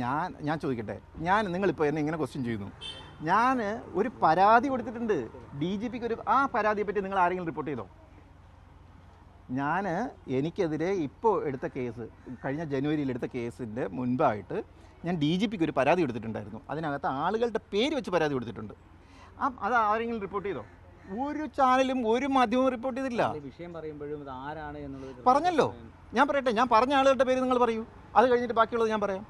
ഞാൻ ചോദിക്കട്ടെ, നിങ്ങളിപ്പോൾ എന്നെ ഇങ്ങനെ ക്വസ്റ്റ്യൻ ചെയ്യുന്നു. ഞാൻ ഒരു പരാതി കൊടുത്തിട്ടുണ്ട് DGPക്ക്. ആ പരാതിയെ പറ്റി നിങ്ങൾ ആരെങ്കിലും റിപ്പോർട്ട് ചെയ്തോ? എനിക്കെതിരെ ഇപ്പോൾ എടുത്ത കേസ്, കഴിഞ്ഞ ജനുവരിയിൽ എടുത്ത കേസിൻ്റെ മുൻപായിട്ട് ഞാൻ DGPക്ക് ഒരു പരാതി കൊടുത്തിട്ടുണ്ടായിരുന്നു. അതിനകത്ത് ആളുകളുടെ പേര് വെച്ച് പരാതി കൊടുത്തിട്ടുണ്ട്. അത് ആരെങ്കിലും റിപ്പോർട്ട് ചെയ്തോ? ഒരു ചാനലും ഒരു മാധ്യമവും റിപ്പോർട്ട് ചെയ്തില്ല. വിഷയം പറയുമ്പോഴും ഇത് ആരാണ് എന്നുള്ളത് പറഞ്ഞല്ലോ. ഞാൻ പറയട്ടെ, ഞാൻ പറഞ്ഞ ആളുകളുടെ പേര് നിങ്ങൾ പറയൂ, അത് കഴിഞ്ഞിട്ട് ബാക്കിയുള്ളത് ഞാൻ പറയാം.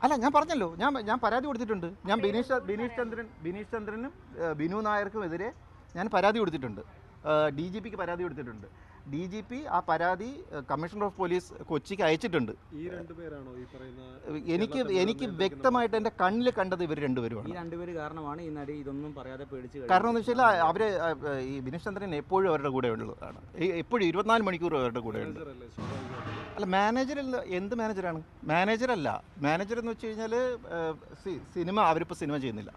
അല്ല, ഞാൻ പറഞ്ഞല്ലോ, ഞാൻ പരാതി കൊടുത്തിട്ടുണ്ട്. ഞാൻ ബിനീഷ് ചന്ദ്രനും ബിനു നായർക്കും എതിരെ ഞാൻ പരാതി കൊടുത്തിട്ടുണ്ട്. DGPക്ക് പരാതി കൊടുത്തിട്ടുണ്ട്. DGP ആ പരാതി കമ്മീഷണർ ഓഫ് പോലീസ് കൊച്ചിക്ക് അയച്ചിട്ടുണ്ട്. എനിക്ക് വ്യക്തമായിട്ട് എൻ്റെ കണ്ണിൽ കണ്ടത് ഇവർ രണ്ടുപേരുമാണ്. കാരണം എന്ന് വെച്ചാൽ അവർ ഈ ബിനീഷ് ചന്ദ്രൻ എപ്പോഴും അവരുടെ കൂടെ ഉള്ളതാണ്, എപ്പോഴും 24 മണിക്കൂർ അവരുടെ കൂടെ ഉണ്ട്. അല്ല, മാനേജറല്ല. എന്ത് മാനേജറാണ്? മാനേജറല്ല. മാനേജർ എന്ന് വെച്ച് കഴിഞ്ഞാൽ സിനിമ, അവരിപ്പോൾ സിനിമ ചെയ്യുന്നില്ല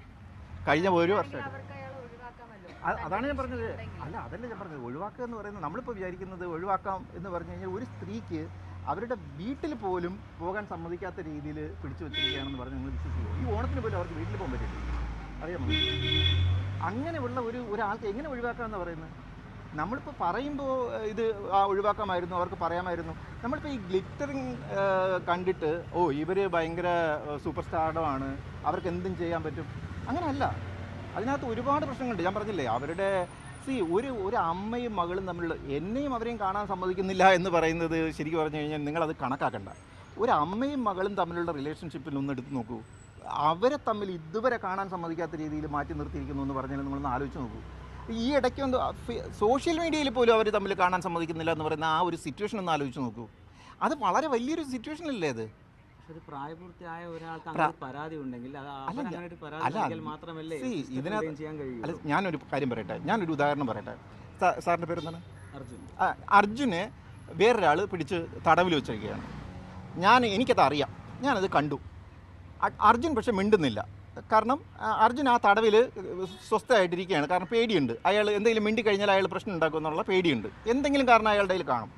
കഴിഞ്ഞ ഒരു വർഷമായിട്ട്. അതാണ് ഞാൻ പറഞ്ഞത്. അല്ല, അതല്ല ഞാൻ പറഞ്ഞത്. ഒഴിവാക്കുക എന്ന് പറയുന്നത്, നമ്മളിപ്പോൾ വിചാരിക്കുന്നത് ഒഴിവാക്കാം എന്ന് പറഞ്ഞു കഴിഞ്ഞാൽ ഒരു സ്ത്രീക്ക് അവരുടെ വീട്ടിൽ പോലും പോകാൻ സമ്മതിക്കാത്ത രീതിയിൽ പിടിച്ചു വെച്ചിരിക്കുകയാണെന്ന് പറഞ്ഞ് നിങ്ങൾ വിശ്വസിക്കുമോ? ഈ ഓണത്തിന് പോലും അവർക്ക് വീട്ടിൽ പോകാൻ പറ്റില്ല, അറിയാമോ? അങ്ങനെയുള്ള ഒരാൾക്ക് എങ്ങനെ ഒഴിവാക്കാമെന്ന് പറയുന്നത്? നമ്മളിപ്പോൾ പറയുമ്പോൾ ഇത് ഒഴിവാക്കാമായിരുന്നു, അവർക്ക് പറയാമായിരുന്നു. നമ്മളിപ്പോൾ ഈ ഗ്ലിറ്ററിങ് കണ്ടിട്ട് ഇവർ ഭയങ്കര സൂപ്പർ സ്റ്റാർഡമാണ്, അവർക്ക് എന്തും ചെയ്യാൻ പറ്റും, അങ്ങനെയല്ല. അതിനകത്ത് ഒരുപാട് പ്രശ്നങ്ങളുണ്ട്. ഞാൻ പറഞ്ഞില്ലേ, അവരുടെ ഒരു അമ്മയും മകളും തമ്മിലുള്ള, എന്നെയും അവരെയും കാണാൻ സമ്മതിക്കുന്നില്ല എന്ന് പറയുന്നത് ശരിക്കും പറഞ്ഞു കഴിഞ്ഞാൽ നിങ്ങളത് കണക്കാക്കണ്ട. ഒരു അമ്മയും മകളും തമ്മിലുള്ള റിലേഷൻഷിപ്പിൽ ഒന്ന് എടുത്ത് നോക്കൂ. അവരെ തമ്മിൽ ഇതുവരെ കാണാൻ സമ്മതിക്കാത്ത രീതിയിൽ മാറ്റി നിർത്തിയിരിക്കുന്നു എന്ന് പറഞ്ഞാൽ നിങ്ങളൊന്ന് ആലോചിച്ച് നോക്കൂ. ഈ ഇടയ്ക്ക് സോഷ്യൽ മീഡിയയിൽ പോലും അവർ തമ്മിൽ കാണാൻ സമ്മതിക്കുന്നില്ല എന്ന് പറയുന്ന ആ ഒരു സിറ്റുവേഷൻ ഒന്ന് ആലോചിച്ച് നോക്കൂ. അത് വളരെ വലിയൊരു സിറ്റുവേഷനല്ലേ അത്? പ്രായപൂർത്തിയായ ഒരാൾക്ക് പരാതി ഉണ്ടെങ്കിൽ അല്ല, ഞാനൊരു കാര്യം പറയട്ടെ, ഞാനൊരു ഉദാഹരണം പറയട്ടെ. സാറിൻ്റെ പേരെന്താണ്? അർജുനെ വേറൊരാൾ പിടിച്ച് തടവിൽ വെച്ചിരിക്കുകയാണ്. എനിക്കത് അറിയാം, ഞാനത് കണ്ടു. അർജുൻ പക്ഷെ മിണ്ടുന്നില്ല. കാരണം അർജുൻ ആ തടവിൽ സ്വസ്ഥമായിട്ടിരിക്കുകയാണ്. കാരണം പേടിയുണ്ട്, അയാൾ എന്തെങ്കിലും മിണ്ടിക്കഴിഞ്ഞാൽ അയാൾ പ്രശ്നം ഉണ്ടാക്കുമെന്നുള്ള പേടിയുണ്ട്. എന്തെങ്കിലും കാരണം അയാളുടെ കയ്യിൽ കാണും.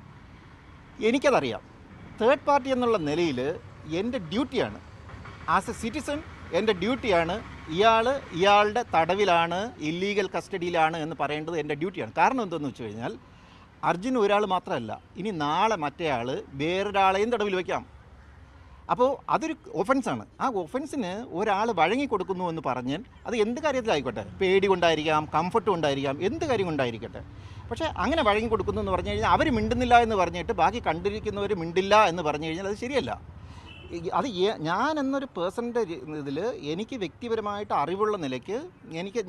എനിക്കതറിയാം. തേർഡ് പാർട്ടി എന്നുള്ള നിലയിൽ എൻ്റെ ഡ്യൂട്ടിയാണ്, ആസ് എ സിറ്റിസൺ എൻ്റെ ഡ്യൂട്ടിയാണ് ഇയാളുടെ തടവിലാണ്, ഇല്ലീഗൽ കസ്റ്റഡിയിലാണ് എന്ന് പറയേണ്ടത് എൻ്റെ ഡ്യൂട്ടിയാണ്. കാരണം എന്തെന്ന് വെച്ച് കഴിഞ്ഞാൽ അർജുൻ ഒരാൾ മാത്രമല്ല, ഇനി നാളെ മറ്റേയാൾ വേറൊരാളെയും തടവിൽ വയ്ക്കാം. അപ്പോൾ അതൊരു ഒഫൻസാണ്. ആ ഒഫൻസിന് ഒരാൾ വഴങ്ങിക്കൊടുക്കുന്നു എന്ന് പറഞ്ഞാൽ അത് എന്ത് കാര്യത്തിലായിക്കോട്ടെ, പേടി കൊണ്ടായിരിക്കാം, കംഫർട്ട് കൊണ്ടായിരിക്കാം, എന്ത് കാര്യം കൊണ്ടായിരിക്കട്ടെ. പക്ഷേ അങ്ങനെ വഴങ്ങിക്കൊടുക്കുന്നു എന്ന് പറഞ്ഞു കഴിഞ്ഞാൽ അവർ മിണ്ടുന്നില്ല എന്ന് പറഞ്ഞിട്ട് ബാക്കി കണ്ടിരിക്കുന്നവർ മിണ്ടില്ല എന്ന് പറഞ്ഞു കഴിഞ്ഞാൽ അത് ശരിയല്ല. അത് ഞാൻ എന്നൊരു പേഴ്സണിൻ്റെ ഇതിൽ എനിക്ക് വ്യക്തിപരമായിട്ട് അറിവുള്ള നിലയ്ക്ക്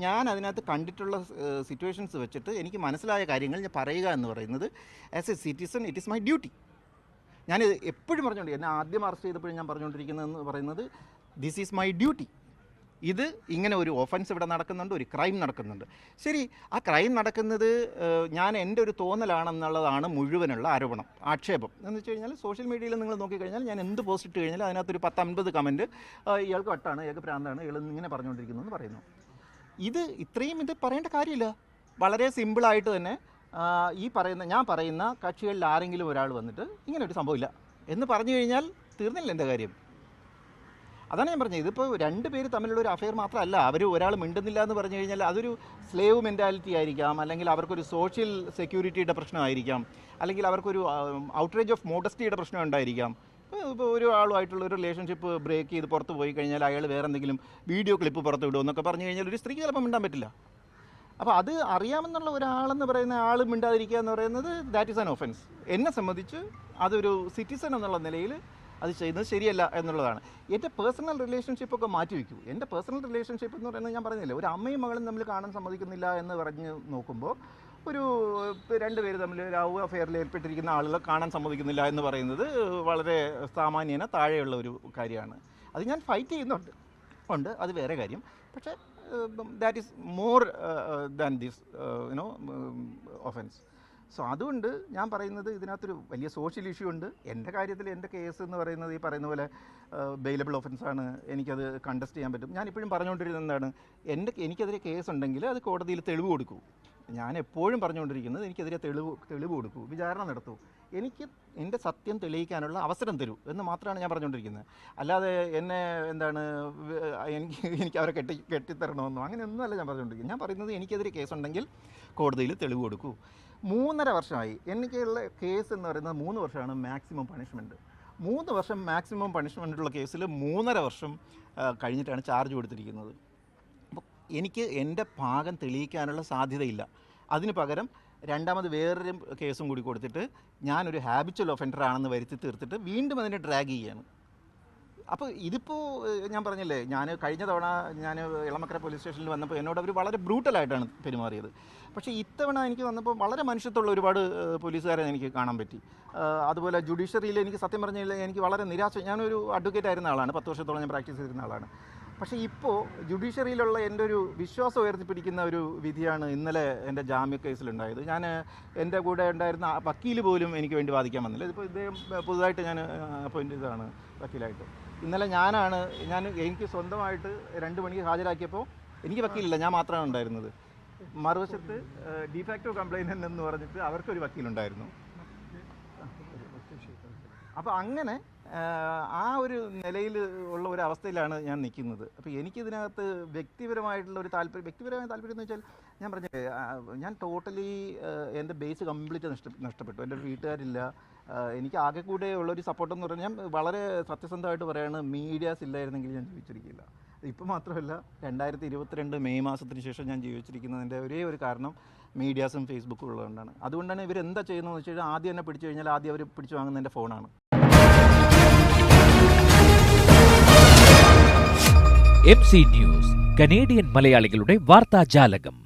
ഞാൻ അതിനകത്ത് കണ്ടിട്ടുള്ള സിറ്റുവേഷൻസ് വെച്ചിട്ട് എനിക്ക് മനസ്സിലായ കാര്യങ്ങൾ ഞാൻ പറയുക എന്ന് പറയുന്നത് as A citizen it is my duty. ഞാൻ എപ്പോഴും പറഞ്ഞുകൊണ്ട്, എന്നെ ആദ്യം അറസ്റ്റ് ചെയ്തപ്പോഴും ഞാൻ പറഞ്ഞുകൊണ്ടിരിക്കുന്നതെന്ന് പറയുന്നത് ദിസ് ഈസ് മൈ ഡ്യൂട്ടി. ഇത് ഇങ്ങനെ ഒരു ഒഫൻസ് ഇവിടെ നടക്കുന്നുണ്ട്, ഒരു ക്രൈം നടക്കുന്നുണ്ട്. ശരി, ആ ക്രൈം നടക്കുന്നത് എൻ്റെ ഒരു തോന്നലാണെന്നുള്ളതാണ് മുഴുവനുള്ള ആക്ഷേപം എന്ന് വെച്ച് കഴിഞ്ഞാൽ സോഷ്യൽ മീഡിയയിൽ നിങ്ങൾ നോക്കിക്കഴിഞ്ഞാൽ ഞാൻ എന്ത് പോസ്റ്റ് ഇട്ട് കഴിഞ്ഞാൽ അതിനകത്തൊരു 10-50 കമൻറ്റ് ഇയാൾക്ക് വട്ടാണ്, ഇയാൾക്ക് പ്രാന്താണ്, ഇയാൾ ഇങ്ങനെ പറഞ്ഞുകൊണ്ടിരിക്കുന്നു എന്ന് പറയുന്നു. ഇത് പറയേണ്ട കാര്യമില്ല. വളരെ സിമ്പിളായിട്ട് തന്നെ ഞാൻ പറയുന്ന കക്ഷികളിൽ ആരെങ്കിലും ഒരാൾ വന്നിട്ട് ഇങ്ങനെ ഒരു സംഭവമില്ല എന്ന് പറഞ്ഞു കഴിഞ്ഞാൽ തീർന്നില്ല എൻ്റെ കാര്യം. അതാണ് ഞാൻ പറഞ്ഞത്. ഇതിപ്പോൾ 2 പേര് തമ്മിലുള്ള ഒരു അഫെയർ മാത്രമല്ല. ഒരാൾ മിണ്ടുന്നില്ല എന്ന് പറഞ്ഞു കഴിഞ്ഞാൽ അതൊരു സ്ലേവ് മെൻറ്റാലിറ്റി ആയിരിക്കാം, അല്ലെങ്കിൽ അവർക്കൊരു സോഷ്യൽ സെക്യൂരിറ്റിയുടെ പ്രശ്നമായിരിക്കാം, അല്ലെങ്കിൽ അവർക്കൊരു ഔട്ട്റേജ് ഓഫ് മോഡസ്റ്റിയുടെ പ്രശ്നം ഉണ്ടായിരിക്കാം. ഇപ്പോൾ ഒരാളുമായിട്ടുള്ള ഒരു റിലേഷൻഷിപ്പ് ബ്രേക്ക് ചെയ്ത് പുറത്ത് പോയി കഴിഞ്ഞാൽ അയാൾ വേറെ എന്തെങ്കിലും വീഡിയോ ക്ലിപ്പ് പുറത്ത് വിടുമോ എന്നൊക്കെ പറഞ്ഞു കഴിഞ്ഞാൽ ഒരു സ്ത്രീക്ക് ചിലപ്പോൾ മിണ്ടാൻ പറ്റില്ല. അപ്പോൾ അത് അറിയാമെന്നുള്ള ഒരാളെന്ന് പറയുന്ന ആൾ മിണ്ടാതിരിക്കുക എന്ന് പറയുന്നത് ദാറ്റ് ഈസ് ആൻ ഒഫൻസ്. എന്നെ സംബന്ധിച്ച് അതൊരു സിറ്റിസൺ എന്നുള്ള നിലയിൽ അത് ചെയ്യുന്നത് ശരിയല്ല എന്നുള്ളതാണ്. എൻ്റെ പേഴ്സണൽ റിലേഷൻഷിപ്പൊക്കെ മാറ്റി വയ്ക്കൂ. എൻ്റെ പേഴ്സണൽ റിലേഷൻഷിപ്പ് എന്ന് പറയുന്നത് ഞാൻ പറഞ്ഞില്ലേ, ഒരു അമ്മയും മകളും തമ്മിൽ കാണാൻ സമ്മതിക്കുന്നില്ല എന്ന് പറഞ്ഞ് നോക്കുമ്പോൾ ഒരു 2 പേര് തമ്മിൽ ലവ് അഫെയറിൽ ഏർപ്പെട്ടിരിക്കുന്ന ആളുകളെ കാണാൻ സമ്മതിക്കുന്നില്ല എന്ന് പറയുന്നത് വളരെ സാമാന്യേന താഴെയുള്ള ഒരു കാര്യമാണ്. അത് ഞാൻ ഫൈറ്റ് ചെയ്യുന്നുണ്ട്, അത് വേറെ കാര്യം. പക്ഷേ that is more than this offence. So അതുകൊണ്ട് ഞാൻ പറയുന്നത് ഇതിനകത്തൊരു വലിയ സോഷ്യൽ ഇഷ്യൂ ഉണ്ട്. എൻ്റെ കാര്യത്തിൽ എൻ്റെ കേസ് എന്ന് പറയുന്നത് ഈ പറയുന്ന പോലെ ബെയിലബിൾ ഒഫൻസാണ്. എനിക്കത് കണ്ടസ്റ്റ് ചെയ്യാൻ പറ്റും. ഞാനിപ്പോഴും പറഞ്ഞുകൊണ്ടിരുന്നത് എന്താണ്, എനിക്കെതിരെ കേസ് ഉണ്ടെങ്കിൽ അത് കോടതിയിൽ തെളിവ് കൊടുക്കൂ. ഞാൻ എപ്പോഴും പറഞ്ഞുകൊണ്ടിരിക്കുന്നത് എനിക്കെതിരെ തെളിവ് കൊടുക്കൂ, വിചാരണ നടത്തൂ. എനിക്ക് എൻ്റെ സത്യം തെളിയിക്കാനുള്ള അവസരം തരൂ എന്ന് മാത്രമാണ് ഞാൻ പറഞ്ഞുകൊണ്ടിരിക്കുന്നത്. അല്ലാതെ എന്നെ എന്താണ് എനിക്ക് അവരെ കെട്ടിത്തരണമെന്നോ അങ്ങനെയൊന്നുമല്ല ഞാൻ പറഞ്ഞുകൊണ്ടിരിക്കുന്നത്. ഞാൻ പറയുന്നത് എനിക്കെതിരെ കേസുണ്ടെങ്കിൽ കോടതിയിൽ തെളിവ് കൊടുക്കൂ. 3.5 വർഷമായി എനിക്കുള്ള കേസ് എന്ന് പറയുന്നത് 3 വർഷമാണ് മാക്സിമം പണിഷ്മെൻറ്റ്. 3 വർഷം മാക്സിമം പണിഷ്മെൻറ്റുള്ള കേസിൽ 3.5 വർഷം കഴിഞ്ഞിട്ടാണ് ചാർജ് കൊടുത്തിരിക്കുന്നത്. അപ്പോൾ എനിക്ക് എൻ്റെ ഭാഗം തെളിയിക്കാനുള്ള സാധ്യതയില്ല. അതിന് പകരം രണ്ടാമത് വേറൊരു കേസും കൂടി കൊടുത്തിട്ട് ഞാനൊരു ഹാബിച്വൽ ഒഫൻഡറാണെന്ന് വരുത്തി തീർത്തിട്ട് വീണ്ടും അതിനെ ഡ്രാഗ് ചെയ്യുകയാണ്. അപ്പോൾ ഇതിപ്പോൾ ഞാൻ പറഞ്ഞില്ലേ, ഞാൻ കഴിഞ്ഞ തവണ ഞാൻ ഇളമക്കര പോലീസ് സ്റ്റേഷനിൽ വന്നപ്പോൾ എന്നോട് അവർ വളരെ ബ്രൂട്ടലായിട്ടാണ് പെരുമാറിയത്. പക്ഷേ ഇത്തവണ എനിക്ക് വന്നപ്പോൾ വളരെ മനുഷ്യത്വമുള്ള ഒരുപാട് പോലീസുകാരെ എനിക്ക് കാണാൻ പറ്റി. അതുപോലെ ജുഡീഷ്യറിയിൽ എനിക്ക് സത്യം പറഞ്ഞാൽ എനിക്ക് വളരെ നിരാശ. ഞാനൊരു അഡ്വക്കേറ്റ് ആയിരുന്ന ആളാണ്, 10 വർഷത്തോളം ഞാൻ പ്രാക്ടീസ് ചെയ്തിരുന്ന ആളാണ്. പക്ഷേ ഇപ്പോൾ ജുഡീഷ്യറിയിലുള്ള എൻ്റെ ഒരു വിശ്വാസം ഉയർത്തിപ്പിടിക്കുന്ന ഒരു വിധിയാണ് ഇന്നലെ എൻ്റെ ജാമ്യ കേസിലുണ്ടായത്. ഞാൻ എൻ്റെ കൂടെ ഉണ്ടായിരുന്ന വക്കീൽ പോലും എനിക്ക് വേണ്ടി വാദിക്കാൻ വന്നില്ല. ഇതിപ്പോൾ ഇദ്ദേഹം പുതുതായിട്ട് ഞാൻ അപ്പോയിൻ്റ് ചെയ്തതാണ് വക്കീലായിട്ട്. ഇന്നലെ എനിക്ക് സ്വന്തമായിട്ട് 2 മണിക്ക് ഹാജരാക്കിയപ്പോൾ എനിക്ക് വക്കീലില്ല, ഞാൻ മാത്രമാണ് ഉണ്ടായിരുന്നത്. മറുവശത്ത് ഡിഫാക്റ്റോ കംപ്ലൈനൻ്റ് എന്ന് പറഞ്ഞിട്ട് അവർക്കൊരു വക്കീലുണ്ടായിരുന്നു. അപ്പോൾ അങ്ങനെ ആ ഒരു നിലയിൽ ഉള്ള ഒരു അവസ്ഥയിലാണ് ഞാൻ നിൽക്കുന്നത്. അപ്പോൾ എനിക്കിതിനകത്ത് വ്യക്തിപരമായ താല്പര്യം എന്ന് വെച്ചാൽ ഞാൻ പറഞ്ഞില്ലേ, ഞാൻ ടോട്ടലി എൻ്റെ ബേസ് കംപ്ലീറ്റ് നഷ്ടപ്പെട്ടു. എൻ്റെ വീട്ടുകാരില്ല. എനിക്ക് ആകെ കൂടെ ഉള്ളൊരു സപ്പോർട്ടെന്ന് പറഞ്ഞാൽ ഞാൻ വളരെ സത്യസന്ധമായിട്ട് പറയുകയാണ്, മീഡിയാസ് ഇല്ലായിരുന്നെങ്കിൽ ഞാൻ ജീവിച്ചിരിക്കില്ല. ഇപ്പോൾ മാത്രമല്ല 2022 മെയ് മാസത്തിന് ശേഷം ഞാൻ ജീവിച്ചിരിക്കുന്നതിൻ്റെ ഒരേ ഒരു കാരണം മീഡിയാസും ഫേസ്ബുക്കും ഉള്ളതുകൊണ്ടാണ്. അതുകൊണ്ടാണ് ഇവരെന്താ ചെയ്യുന്നതെന്ന് വെച്ച് കഴിഞ്ഞാൽ ആദ്യം എന്നെ പിടിച്ചു കഴിഞ്ഞാൽ ആദ്യം അവർ പിടിച്ചു വാങ്ങുന്നത് എൻ്റെ ഫോണാണ്. MC ന്യൂസ്, കനേഡിയൻ മലയാളികളുടെ വാർത്താജാലകം.